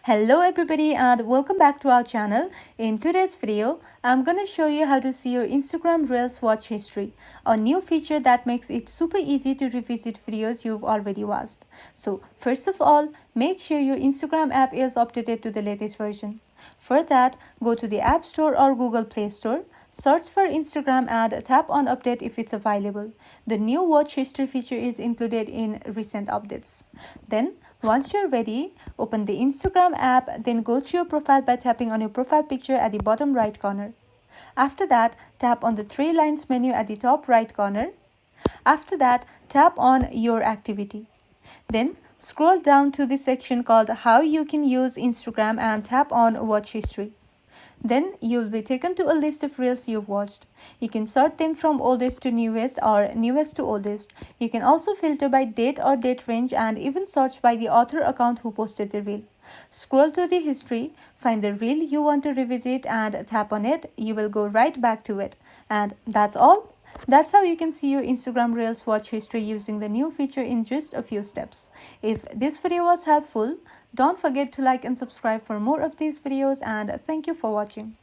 Hello everybody and welcome back to our channel. In today's video, I'm gonna show you how to see your Instagram Reels watch history, a new feature that makes it super easy to revisit videos you've already watched. So first of all, make sure your Instagram app is updated to the latest version. For that, go to the App Store or Google Play Store. Search for Instagram and tap on update if it's available. The new watch history feature is included in recent updates. Then once you're ready, open the Instagram app, then go to your profile by tapping on your profile picture at the bottom right corner. After that, tap on the three lines menu at the top right corner. After that, tap on your activity. Then scroll down to the section called How you can use Instagram and tap on Watch History. Then you'll be taken to a list of reels you've watched. You can sort them from oldest to newest or newest to oldest. You can also filter by date or date range and even search by the author account who posted the reel. Scroll to the history, find the reel you want to revisit and tap on it. You will go right back to it. And that's all. That's how you can see your Instagram Reels watch history using the new feature in just a few steps. If this video was helpful, don't forget to like and subscribe for more of these videos, and thank you for watching.